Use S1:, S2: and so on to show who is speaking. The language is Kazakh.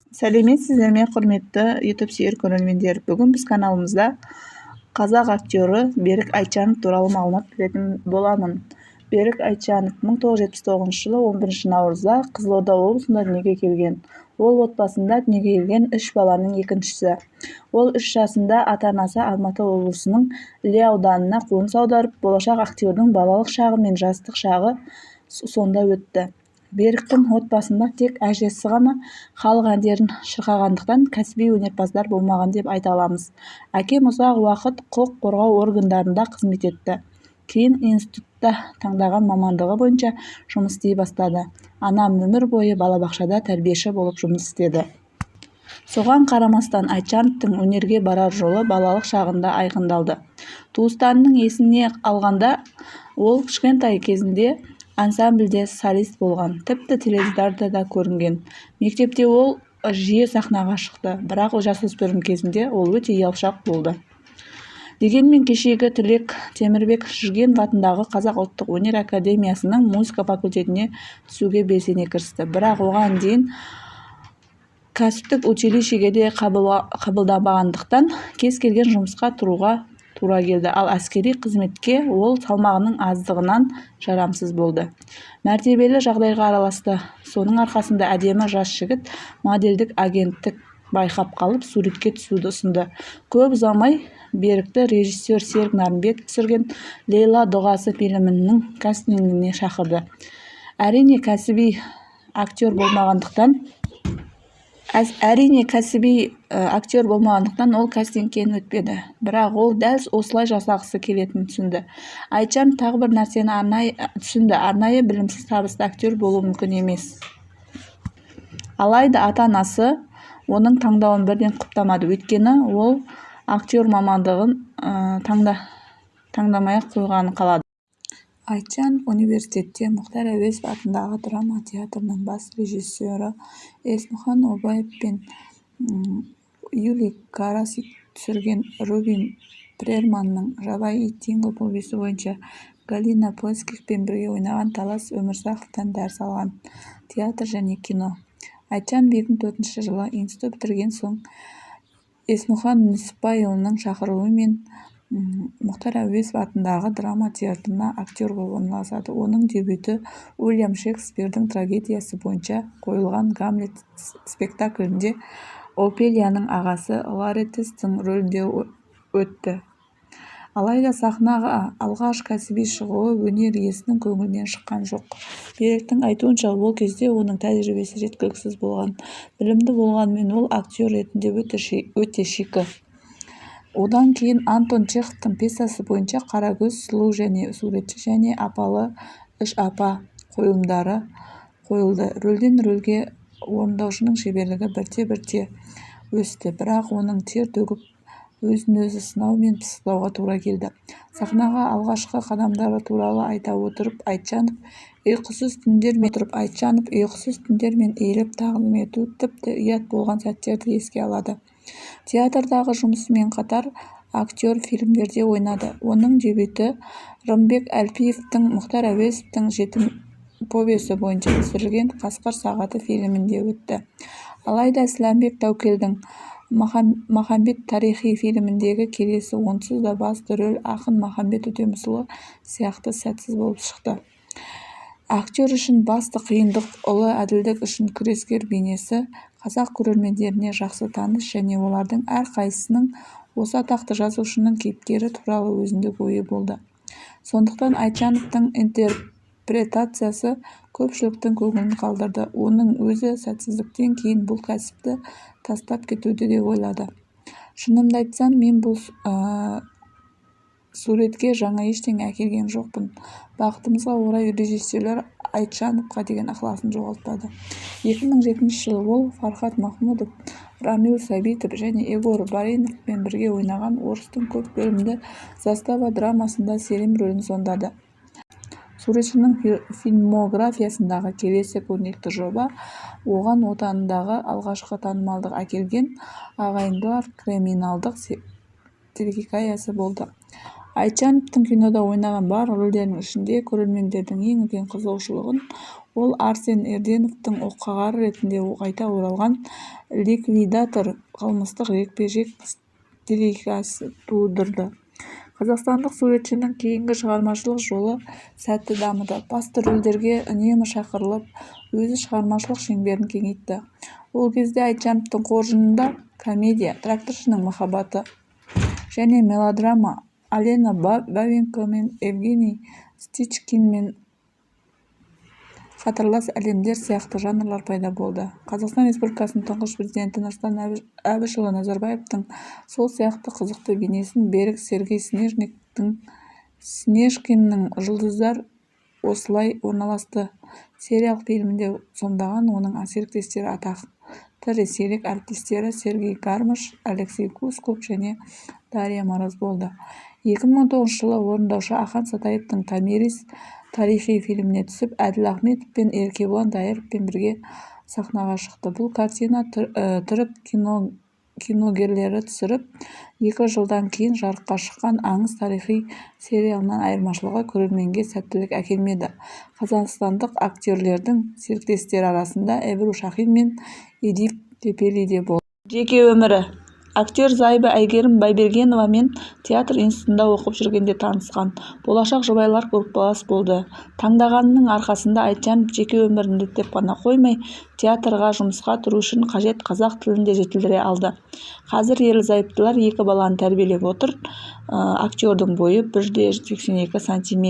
S1: Сәлеметсіздер ме, құрметті YouTube сүйер көрермендер. Бүгін біз каналымызда қазақ актері Берік Айтжанов туралы мағлұмат беретін боламын. Берік Айтжанов 1979 жылы 11 наурызда Қызылорда облысында дүниеге келген. Ол отбасында дүниеге келген 3 баланың екіншісі. Ол 3 жасында ата-анасы Алматы облысының Іле ауданына қоныс аударып, болашақ актердің балалық шағы мен жастық шағы сонда өтті. Беріктің отбасында тек әжесі ғана халық әндерін шырқағандықтан кәсіби өнерпаздар болмаған деп айта аламыз. Әкем ұзақ уақыт құқық қорғау органдарында қызмет етті. Кейін институтта таңдаған мамандығы бойынша жұмыс істей бастады. Анам өмір бойы балабақшада тәрбиеші болып жұмыс істеді. Соған қарамастан Айтжановтың өнерге барар жолы балалық шағында айқындалды. Туыстарының есіне алғанда, ол кішкентай кезінде ансамбльде солист болған, тіпті теледидарда да көрінген. Мектепте ол жиі сахнаға шықты, бірақ жасөспірім кезінде ол өте ұялшақ болды. Дегенмен кешегі түлек Темірбек Жүргенов атындағы Қазақ ұлттық өнер академиясының музыка факультетіне түсуге белсене кірісті. Бірақ оған дейін кәсіптік училищеге де қабылданбағандықтан кез келген жұмысқа тұруға тура келді. Ал әскери қызметке ол салмағының аздығынан жарамсыз болды. Мәртебелі жағдайға араласты. Соның арқасында әдемі жас жігіт модельдік агенттік байқап қалып, суретке түсуді ұсынды. Көп ұзамай Берікті режиссер Серік Нарымбетов түсірген Лейла дұғасы фильмінің кастингіне шақырды. Әрине кәсіби актер болмағандықтан ол кастингтен өтпеді. Бірақ ол дәл осылай жасағысы келетінін түсінді. Айтжан тағы бір нәрсені арнайы білімсіз табысты актер болу мүмкін емес. Алайда ата-анасы оның таңдауын бірден құптамады. Өйткені ол актер мамандығын таңдамай-ақ қойғанын қалады. Айтжан университетте Мұхтар Әуезов атындағы драма театрының бас режиссері Есмұхан Обаев пен Юлий Карасик түсірген Рубин Прерманның Жабайы ит Динго повесі бойынша Галина Плескихпен бірге ойнаған Талас Өмірзақовтан дәріс алған театр және кино. Айтжан 2004 жылы институт бітірген соң Есмұхан Нүсіпбайұлының шақыруымен Мұхтар Әуезов атындағы драма театрына актер болып орналасады. Оның дебюті Уильям Шекспирдің трагедиясы бойынша қойылған Гамлет спектаклінде Опелияның ағасы Лаэртистің рөлінде өтті. Алайда сахнаға алғаш кәсіби шығуы өнер иесінің көңілінен шыққан жоқ. Беріктің айтуынша, ол кезде оның тәжірибесі жеткіліксіз болған. Білімді болғанымен ол актер ретінде өте шикі. Одан кейін Антон Чеховтың пьесасы бойынша Қарагөз, Сұлу және суретші және Апалы үш апа қойылымдары қойылды. Рөлден рөлге орындаушының шеберлігі бірте-бірте өсті, бірақ оның тер төгіп өзін-өзі сынау мен пысықтауға тура келді. Сахнаға алғашқы қадамдары туралы айта отырып, Айтжанов ұйқысыз түндермен иіліп тағлым ету, тіпті ұят болған сәттерді еске алады. Театрдағы жұмысымен қатар актер фильмдерде ойнады. Оның дебюті Рымбек Әлпиевтің Мұхтар Әуезовтың Жетім повесі бойынша түсірілген Қасқыр сағаты фильмінде өтті. Алайда Исламбек Тәукелдің Махамбет тарихи фильміндегі келесі онсыз да басты рөл ақын Махамбет Өтемісұлы сияқты сәтсіз болып шықты. Актер үшін басты қиындық ұлы әділдік үшін күрескер бейнесі қазақ көрермендеріне жақсы таныс және олардың әрқайсысының осы атақты жазушының кейіпкері туралы өзіндік ойы болды. Сондықтан Айтжановтың интерпретациясы көпшіліктің көңілін қалдырды. Оның өзі сәтсіздіктен кейін бұл кәсіпті тастап кетуді де ойлады. Шынымды айтсам, мен бұл суретке жаңа ештеңе әкелген жоқпын. Бақытымызға орай режиссерлер Айтжановқа деген ықыласын жоғалтпады. 2007 жылы ол Фархат Махмудов, Рамил Сабитов және Егор Бариновпен бірге ойнаған орыстың көп бөлімді Застава драмасында Серем рөлін сомдады. Суретшінің фильмографиясындағы келесі көрнекті жоба оған отанындағы алғашқы танымалдық әкелген Ағайындылар криминалдық телехикаясы болды. Айтжановтың кинода ойнаған барлық рөлдерінің ішінде көрермендердің ең үлкен қызығушылығын ол Арсен Эрденовтың оққағары ретінде қайта оралған «Ликвидатор» қылмыстық жекпе-жек стилистикасы тудырды. Қазақстандық суретшінің кейінгі шығармашылық жолы сәтті дамыды. Басты рөлдерге үнемі шақырылып, өзі шығармашылық шеңберін кеңейтті. Ол кезде Айтжановтың қоржынында комедия «Тракторшының махаббаты» және мелодрама «Алена Бабенко» мен Евгений Стичкинмен «Қатарлас әлемдер» сияқты жанрлар пайда болды. Қазақстан Республикасының тұңғыш президенті Нұрсұлтан Әбішұлы Назарбаевтың сол сияқты қызықты бейнесін берік Сергей Снежкиннің «Жұлдыздар осылай орналасты» сериялық фильмінде сомдаған. Оның серіктестері атақты ресейлік әріптестері Сергей Гармаш, Алексей Кусков және Дарья Мороз болды. 2019 жылы орындаушы Ахан Сатаевтың «Томирис» тарихи фильміне түсіп, Әділ Ахметов пен Еркебұлан Дайыровпен бірге сахнаға шықты. Бұл картина түрік киногерлері түсіріп, 2 жылдан кейін жарыққа шыққан «Аңыз» тарихи сериалынан айырмашылығы көрерменге сәттілік әкелмеді. Қазақстандық актерлердің серіктестері арасында Эбру Шахин мен Эдип Тепели де болды. Жеке өмірі. Актер Зайыбы Әйгерім Байбергенова мен театр институтында оқып жүргенде танысқан. Болашақ жұбайлар көпбалас болды. Таңдағанының арқасында Айтжанов жеке өмірін реттеп қана қоймай, театрға жұмысқа тұру үшін қажет қазақ тілін де жетілдіре алды. Қазір ерлі-зайыптылар 2 баланы тәрбиелеп отыр. Актердің бойы 1,82 см.